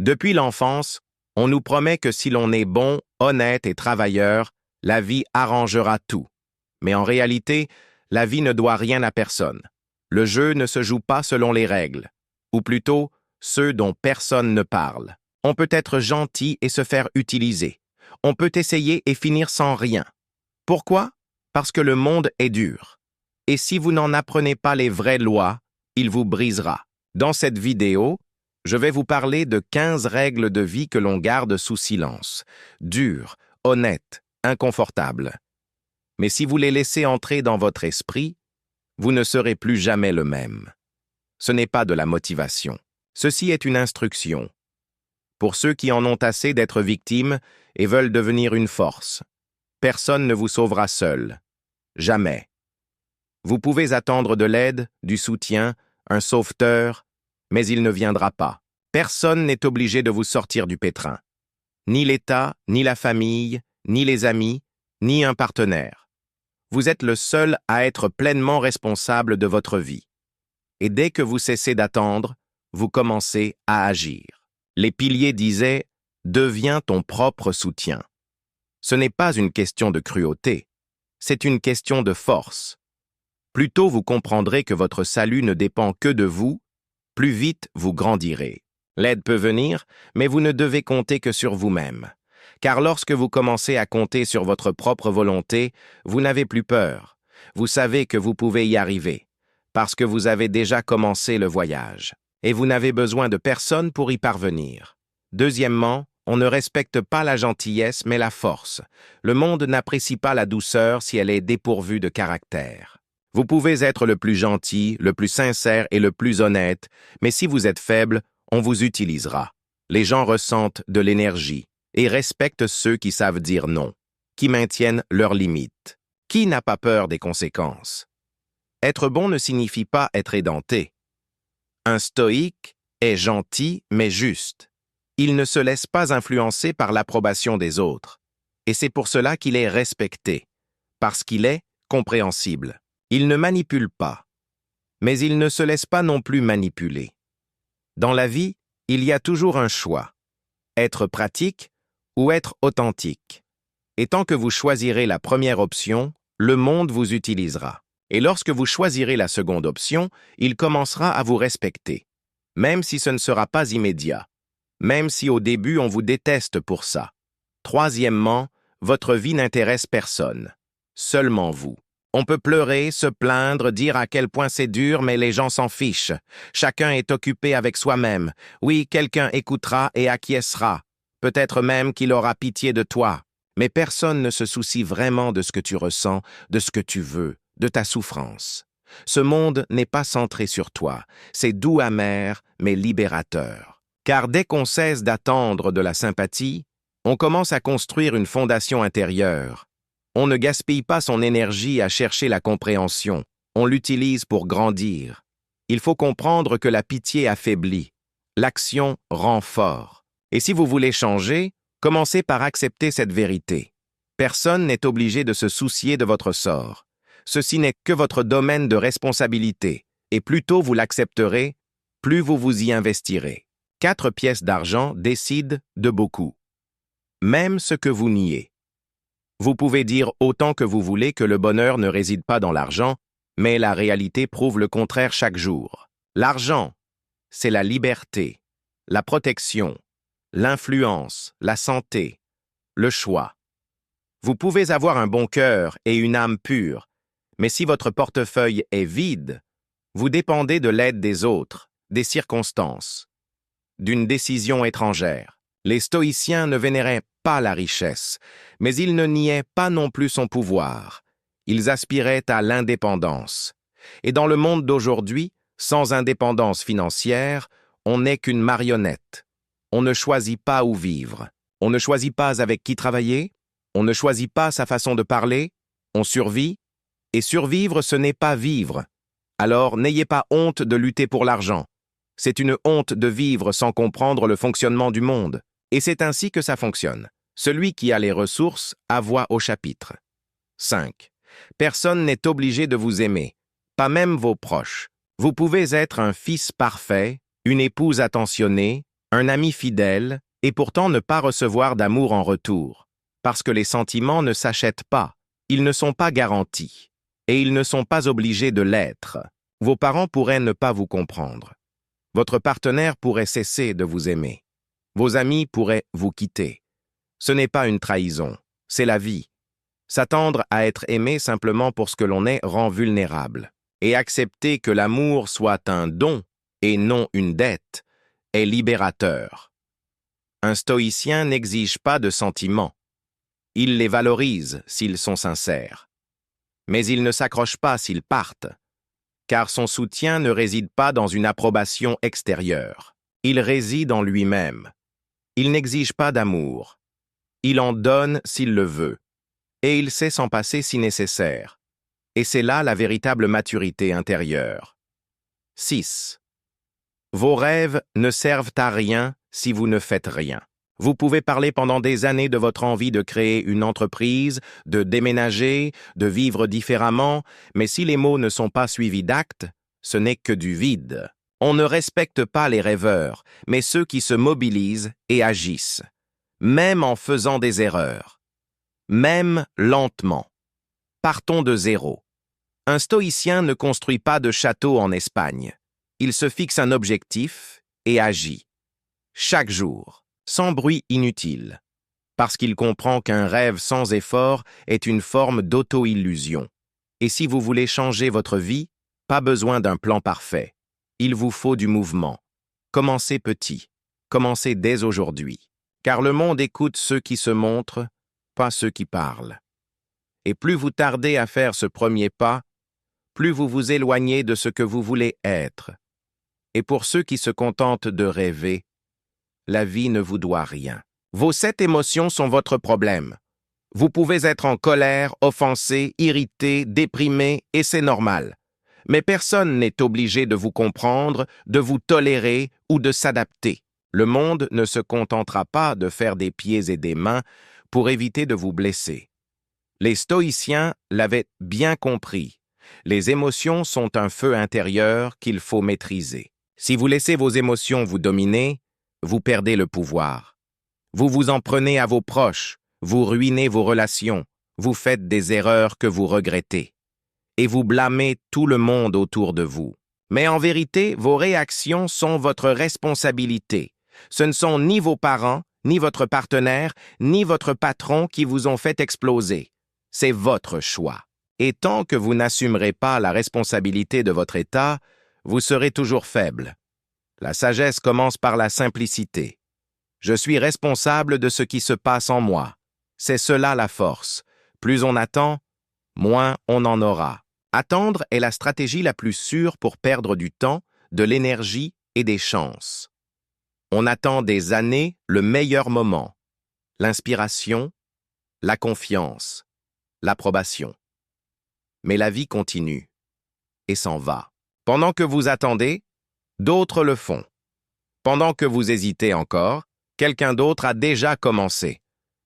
Depuis l'enfance, on nous promet que si l'on est bon, honnête et travailleur, la vie arrangera tout. Mais en réalité, la vie ne doit rien à personne. Le jeu ne se joue pas selon les règles, ou plutôt ceux dont personne ne parle. On peut être gentil et se faire utiliser. On peut essayer et finir sans rien. Pourquoi? Parce que le monde est dur. Et si vous n'en apprenez pas les vraies lois, il vous brisera. Dans cette vidéo, je vais vous parler de 15 règles de vie que l'on garde sous silence. Dures, honnêtes, inconfortables. Mais si vous les laissez entrer dans votre esprit, vous ne serez plus jamais le même. Ce n'est pas de la motivation. Ceci est une instruction. Pour ceux qui en ont assez d'être victimes et veulent devenir une force. Personne ne vous sauvera seul. Jamais. Vous pouvez attendre de l'aide, du soutien, un sauveteur, mais il ne viendra pas. Personne n'est obligé de vous sortir du pétrin. Ni l'État, ni la famille, ni les amis, ni un partenaire. Vous êtes le seul à être pleinement responsable de votre vie. Et dès que vous cessez d'attendre, vous commencez à agir. Les piliers disaient « Deviens ton propre soutien ». Ce n'est pas une question de cruauté, c'est une question de force. Plus tôt vous comprendrez que votre salut ne dépend que de vous, plus vite vous grandirez. L'aide peut venir, mais vous ne devez compter que sur vous-même. Car lorsque vous commencez à compter sur votre propre volonté, vous n'avez plus peur. Vous savez que vous pouvez y arriver, parce que vous avez déjà commencé le voyage. Et vous n'avez besoin de personne pour y parvenir. Deuxièmement, on ne respecte pas la gentillesse, mais la force. Le monde n'apprécie pas la douceur si elle est dépourvue de caractère. Vous pouvez être le plus gentil, le plus sincère et le plus honnête, mais si vous êtes faible, on vous utilisera. Les gens ressentent de l'énergie et respectent ceux qui savent dire non, qui maintiennent leurs limites. Qui n'a pas peur des conséquences? Être bon ne signifie pas être édenté. Un stoïque est gentil mais juste. Il ne se laisse pas influencer par l'approbation des autres. Et c'est pour cela qu'il est respecté, parce qu'il est compréhensible. Il ne manipule pas, mais il ne se laisse pas non plus manipuler. Dans la vie, il y a toujours un choix, être pratique ou être authentique. Et tant que vous choisirez la première option, le monde vous utilisera. Et lorsque vous choisirez la seconde option, il commencera à vous respecter, même si ce ne sera pas immédiat, même si au début on vous déteste pour ça. Troisièmement, votre vie n'intéresse personne, seulement vous. On peut pleurer, se plaindre, dire à quel point c'est dur, mais les gens s'en fichent. Chacun est occupé avec soi-même. Oui, quelqu'un écoutera et acquiescera. Peut-être même qu'il aura pitié de toi. Mais personne ne se soucie vraiment de ce que tu ressens, de ce que tu veux, de ta souffrance. Ce monde n'est pas centré sur toi. C'est doux amer, mais libérateur. Car dès qu'on cesse d'attendre de la sympathie, on commence à construire une fondation intérieure. On ne gaspille pas son énergie à chercher la compréhension. On l'utilise pour grandir. Il faut comprendre que la pitié affaiblit. L'action rend fort. Et si vous voulez changer, commencez par accepter cette vérité. Personne n'est obligé de se soucier de votre sort. Ceci n'est que votre domaine de responsabilité. Et plus tôt vous l'accepterez, plus vous vous y investirez. 4 pièces d'argent décident de beaucoup. Même ce que vous niez. Vous pouvez dire autant que vous voulez que le bonheur ne réside pas dans l'argent, mais la réalité prouve le contraire chaque jour. L'argent, c'est la liberté, la protection, l'influence, la santé, le choix. Vous pouvez avoir un bon cœur et une âme pure, mais si votre portefeuille est vide, vous dépendez de l'aide des autres, des circonstances, d'une décision étrangère. Les stoïciens ne vénéraient pas la richesse, mais ils ne niaient pas non plus son pouvoir. Ils aspiraient à l'indépendance. Et dans le monde d'aujourd'hui, sans indépendance financière, on n'est qu'une marionnette. On ne choisit pas où vivre. On ne choisit pas avec qui travailler. On ne choisit pas sa façon de parler. On survit. Et survivre, ce n'est pas vivre. Alors, n'ayez pas honte de lutter pour l'argent. C'est une honte de vivre sans comprendre le fonctionnement du monde. Et c'est ainsi que ça fonctionne. Celui qui a les ressources a voix au chapitre. 5. Personne n'est obligé de vous aimer, pas même vos proches. Vous pouvez être un fils parfait, une épouse attentionnée, un ami fidèle, et pourtant ne pas recevoir d'amour en retour, parce que les sentiments ne s'achètent pas, ils ne sont pas garantis, et ils ne sont pas obligés de l'être. Vos parents pourraient ne pas vous comprendre. Votre partenaire pourrait cesser de vous aimer. Vos amis pourraient vous quitter. Ce n'est pas une trahison, c'est la vie. S'attendre à être aimé simplement pour ce que l'on est rend vulnérable. Et accepter que l'amour soit un don et non une dette est libérateur. Un stoïcien n'exige pas de sentiments. Il les valorise s'ils sont sincères. Mais il ne s'accroche pas s'ils partent, car son soutien ne réside pas dans une approbation extérieure. Il réside en lui-même. Il n'exige pas d'amour. Il en donne s'il le veut, et il sait s'en passer si nécessaire. Et c'est là la véritable maturité intérieure. 6. Vos rêves ne servent à rien si vous ne faites rien. Vous pouvez parler pendant des années de votre envie de créer une entreprise, de déménager, de vivre différemment, mais si les mots ne sont pas suivis d'actes, ce n'est que du vide. On ne respecte pas les rêveurs, mais ceux qui se mobilisent et agissent, même en faisant des erreurs, même lentement. Partons de zéro. Un stoïcien ne construit pas de château en Espagne. Il se fixe un objectif et agit. Chaque jour, sans bruit inutile. Parce qu'il comprend qu'un rêve sans effort est une forme d'auto-illusion. Et si vous voulez changer votre vie, pas besoin d'un plan parfait. Il vous faut du mouvement. Commencez petit. Commencez dès aujourd'hui. Car le monde écoute ceux qui se montrent, pas ceux qui parlent. Et plus vous tardez à faire ce premier pas, plus vous vous éloignez de ce que vous voulez être. Et pour ceux qui se contentent de rêver, la vie ne vous doit rien. Vos 7 émotions sont votre problème. Vous pouvez être en colère, offensé, irrité, déprimé, et c'est normal. Mais personne n'est obligé de vous comprendre, de vous tolérer ou de s'adapter. Le monde ne se contentera pas de faire des pieds et des mains pour éviter de vous blesser. Les stoïciens l'avaient bien compris. Les émotions sont un feu intérieur qu'il faut maîtriser. Si vous laissez vos émotions vous dominer, vous perdez le pouvoir. Vous vous en prenez à vos proches, vous ruinez vos relations, vous faites des erreurs que vous regrettez. Et vous blâmez tout le monde autour de vous. Mais en vérité, vos réactions sont votre responsabilité. Ce ne sont ni vos parents, ni votre partenaire, ni votre patron qui vous ont fait exploser. C'est votre choix. Et tant que vous n'assumerez pas la responsabilité de votre état, vous serez toujours faible. La sagesse commence par la simplicité. Je suis responsable de ce qui se passe en moi. C'est cela la force. Plus on attend, moins on en aura. Attendre est la stratégie la plus sûre pour perdre du temps, de l'énergie et des chances. On attend des années le meilleur moment. L'inspiration, la confiance, l'approbation. Mais la vie continue et s'en va. Pendant que vous attendez, d'autres le font. Pendant que vous hésitez encore, quelqu'un d'autre a déjà commencé.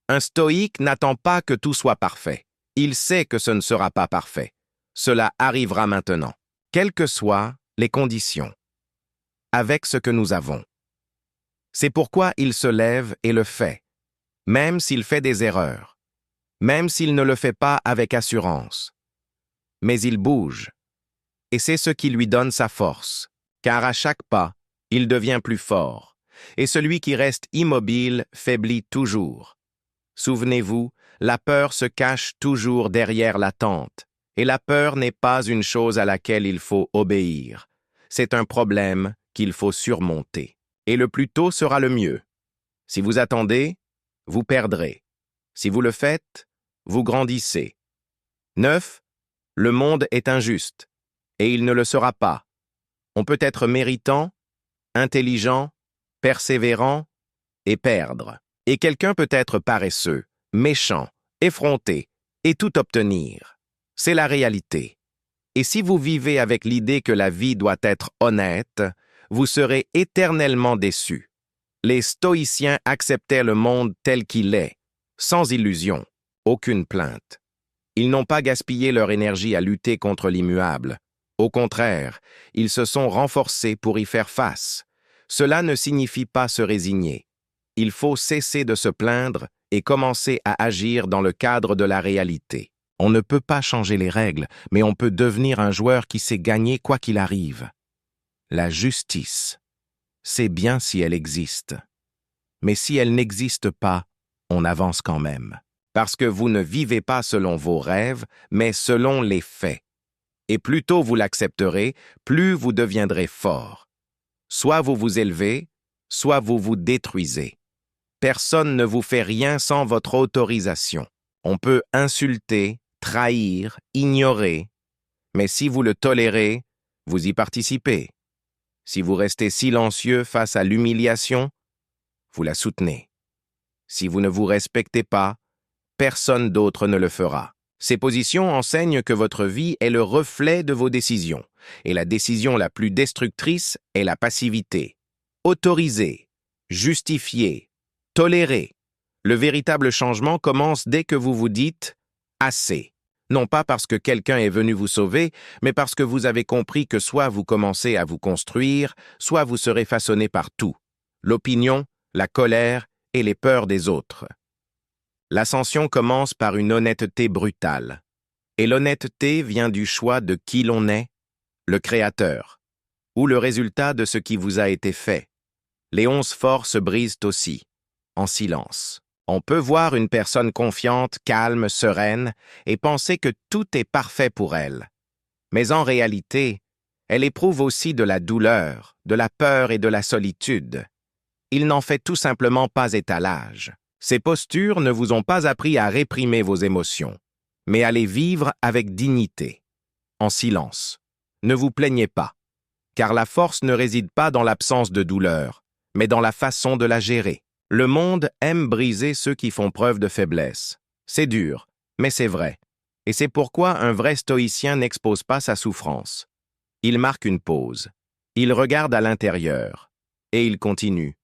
Un stoïque n'attend pas que tout soit parfait. Il sait que ce ne sera pas parfait. Cela arrivera maintenant, quelles que soient les conditions, avec ce que nous avons. C'est pourquoi il se lève et le fait, même s'il fait des erreurs, même s'il ne le fait pas avec assurance. Mais il bouge, et c'est ce qui lui donne sa force, car à chaque pas, il devient plus fort, et celui qui reste immobile faiblit toujours. Souvenez-vous, la peur se cache toujours derrière l'attente, et la peur n'est pas une chose à laquelle il faut obéir. C'est un problème qu'il faut surmonter, et le plus tôt sera le mieux. Si vous attendez, vous perdrez. Si vous le faites, vous grandissez. 9. Le monde est injuste, et il ne le sera pas. On peut être méritant, intelligent, persévérant et perdre. Et quelqu'un peut être paresseux, méchant, effronté et tout obtenir. C'est la réalité. Et si vous vivez avec l'idée que la vie doit être honnête, vous serez éternellement déçus. Les stoïciens acceptaient le monde tel qu'il est, sans illusion, aucune plainte. Ils n'ont pas gaspillé leur énergie à lutter contre l'immuable. Au contraire, ils se sont renforcés pour y faire face. Cela ne signifie pas se résigner. Il faut cesser de se plaindre et commencer à agir dans le cadre de la réalité. On ne peut pas changer les règles, mais on peut devenir un joueur qui sait gagner quoi qu'il arrive. La justice, c'est bien si elle existe. Mais si elle n'existe pas, on avance quand même. Parce que vous ne vivez pas selon vos rêves, mais selon les faits. Et plus tôt vous l'accepterez, plus vous deviendrez fort. Soit vous vous élevez, soit vous vous détruisez. Personne ne vous fait rien sans votre autorisation. On peut insulter, trahir, ignorer, mais si vous le tolérez, vous y participez. Si vous restez silencieux face à l'humiliation, vous la soutenez. Si vous ne vous respectez pas, personne d'autre ne le fera. Ces positions enseignent que votre vie est le reflet de vos décisions, et la décision la plus destructrice est la passivité. Autoriser, justifier, tolérer. Le véritable changement commence dès que vous vous dites « assez ». Non pas parce que quelqu'un est venu vous sauver, mais parce que vous avez compris que soit vous commencez à vous construire, soit vous serez façonné par tout. L'opinion, la colère et les peurs des autres. L'ascension commence par une honnêteté brutale. Et l'honnêteté vient du choix de qui l'on est, le Créateur, ou le résultat de ce qui vous a été fait. Les 11 forces brisent aussi, en silence. On peut voir une personne confiante, calme, sereine, et penser que tout est parfait pour elle. Mais en réalité, elle éprouve aussi de la douleur, de la peur et de la solitude. Il n'en fait tout simplement pas étalage. Ces postures ne vous ont pas appris à réprimer vos émotions, mais à les vivre avec dignité, en silence. Ne vous plaignez pas, car la force ne réside pas dans l'absence de douleur, mais dans la façon de la gérer. Le monde aime briser ceux qui font preuve de faiblesse. C'est dur, mais c'est vrai. Et c'est pourquoi un vrai stoïcien n'expose pas sa souffrance. Il marque une pause. Il regarde à l'intérieur. Et il continue.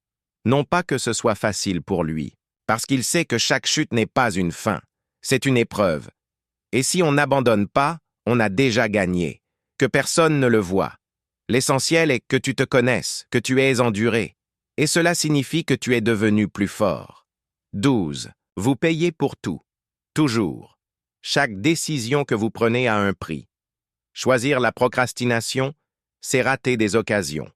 Non pas que ce soit facile pour lui, parce qu'il sait que chaque chute n'est pas une fin. C'est une épreuve. Et si on n'abandonne pas, on a déjà gagné. Que personne ne le voie. L'essentiel est que tu te connaisses, que tu aies enduré. Et cela signifie que tu es devenu plus fort. 12. Vous payez pour tout. Toujours. Chaque décision que vous prenez a un prix. Choisir la procrastination, c'est rater des occasions.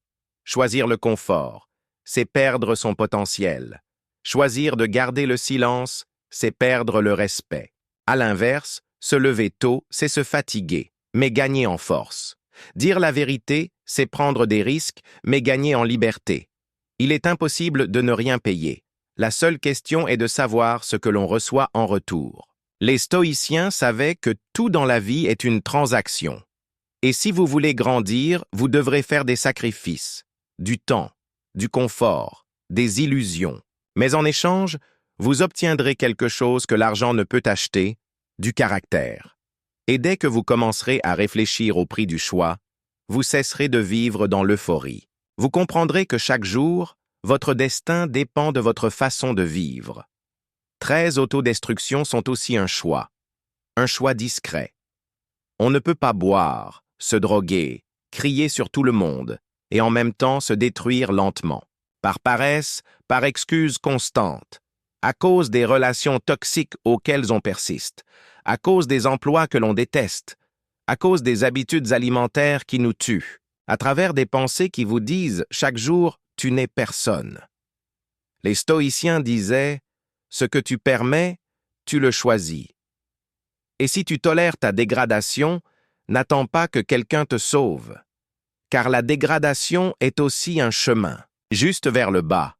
Choisir le confort, c'est perdre son potentiel. Choisir de garder le silence, c'est perdre le respect. À l'inverse, se lever tôt, c'est se fatiguer, mais gagner en force. Dire la vérité, c'est prendre des risques, mais gagner en liberté. Il est impossible de ne rien payer. La seule question est de savoir ce que l'on reçoit en retour. Les stoïciens savaient que tout dans la vie est une transaction. Et si vous voulez grandir, vous devrez faire des sacrifices, du temps, du confort, des illusions. Mais en échange, vous obtiendrez quelque chose que l'argent ne peut acheter, du caractère. Et dès que vous commencerez à réfléchir au prix du choix, vous cesserez de vivre dans l'euphorie. Vous comprendrez que chaque jour, votre destin dépend de votre façon de vivre. 13 autodestructions sont aussi un choix discret. On ne peut pas boire, se droguer, crier sur tout le monde, et en même temps se détruire lentement, par paresse, par excuse constante, à cause des relations toxiques auxquelles on persiste, à cause des emplois que l'on déteste, à cause des habitudes alimentaires qui nous tuent, à travers des pensées qui vous disent chaque jour « tu n'es personne ». Les stoïciens disaient « ce que tu permets, tu le choisis ». Et si tu tolères ta dégradation, n'attends pas que quelqu'un te sauve, car la dégradation est aussi un chemin, juste vers le bas,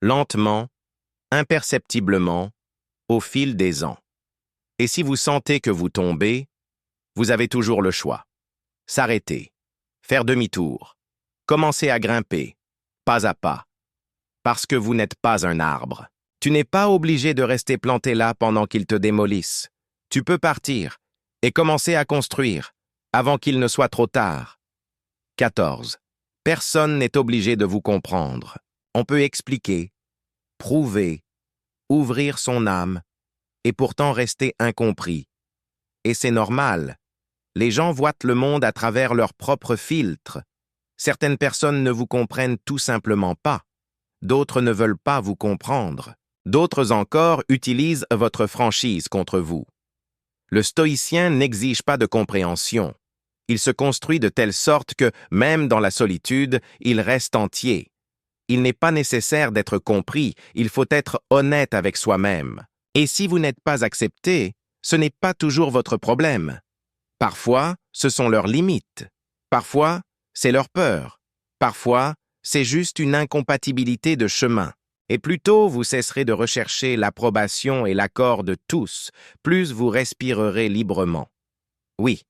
lentement, imperceptiblement, au fil des ans. Et si vous sentez que vous tombez, vous avez toujours le choix. S'arrêter, faire demi-tour, commencer à grimper, pas à pas, parce que vous n'êtes pas un arbre. Tu n'es pas obligé de rester planté là pendant qu'ils te démolissent. Tu peux partir et commencer à construire avant qu'il ne soit trop tard. 14. Personne n'est obligé de vous comprendre. On peut expliquer, prouver, ouvrir son âme et pourtant rester incompris. Et c'est normal. Les gens voient le monde à travers leurs propres filtres. Certaines personnes ne vous comprennent tout simplement pas. D'autres ne veulent pas vous comprendre. D'autres encore utilisent votre franchise contre vous. Le stoïcien n'exige pas de compréhension. Il se construit de telle sorte que, même dans la solitude, il reste entier. Il n'est pas nécessaire d'être compris, il faut être honnête avec soi-même. Et si vous n'êtes pas accepté, ce n'est pas toujours votre problème. Parfois, ce sont leurs limites. Parfois, c'est leur peur. Parfois, c'est juste une incompatibilité de chemin. Et plus tôt vous cesserez de rechercher l'approbation et l'accord de tous, plus vous respirerez librement. Oui,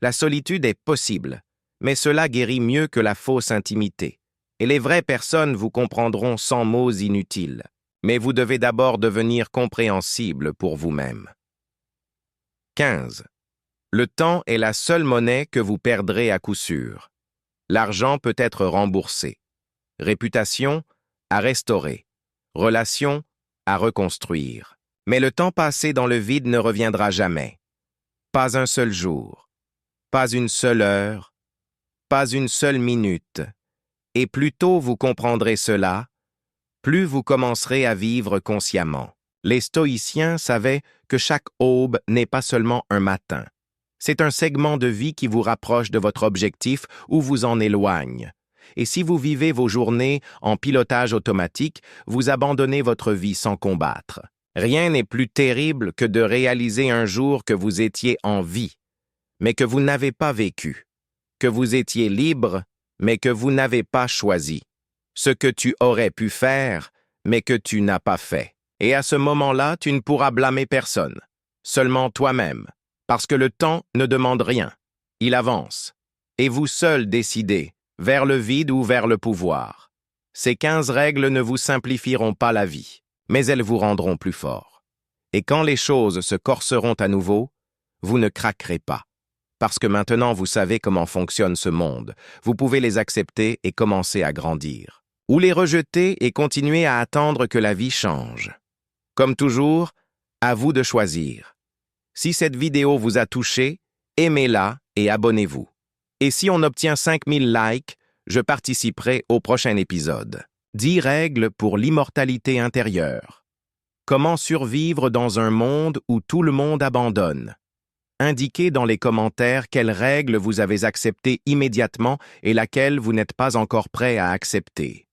la solitude est possible, mais cela guérit mieux que la fausse intimité. Et les vraies personnes vous comprendront sans mots inutiles. Mais vous devez d'abord devenir compréhensible pour vous-même. 15. Le temps est la seule monnaie que vous perdrez à coup sûr. L'argent peut être remboursé. Réputation, à restaurer. Relation, à reconstruire. Mais le temps passé dans le vide ne reviendra jamais. Pas un seul jour. Pas une seule heure. Pas une seule minute. Et plus tôt vous comprendrez cela, plus vous commencerez à vivre consciemment. Les stoïciens savaient que chaque aube n'est pas seulement un matin. C'est un segment de vie qui vous rapproche de votre objectif ou vous en éloigne. Et si vous vivez vos journées en pilotage automatique, vous abandonnez votre vie sans combattre. Rien n'est plus terrible que de réaliser un jour que vous étiez en vie, mais que vous n'avez pas vécu, que vous étiez libre, mais que vous n'avez pas choisi, ce que tu aurais pu faire, mais que tu n'as pas fait. Et à ce moment-là, tu ne pourras blâmer personne, seulement toi-même, parce que le temps ne demande rien, il avance, et vous seul décidez, vers le vide ou vers le pouvoir. Ces 15 règles ne vous simplifieront pas la vie, mais elles vous rendront plus fort. Et quand les choses se corseront à nouveau, vous ne craquerez pas. Parce que maintenant vous savez comment fonctionne ce monde, vous pouvez les accepter et commencer à grandir. Ou les rejeter et continuer à attendre que la vie change. Comme toujours, à vous de choisir. Si cette vidéo vous a touché, aimez-la et abonnez-vous. Et si on obtient 5000 likes, je participerai au prochain épisode. 10 règles pour l'immortalité intérieure. Comment survivre dans un monde où tout le monde abandonne? Indiquez dans les commentaires quelles règles vous avez acceptées immédiatement et laquelle vous n'êtes pas encore prêt à accepter.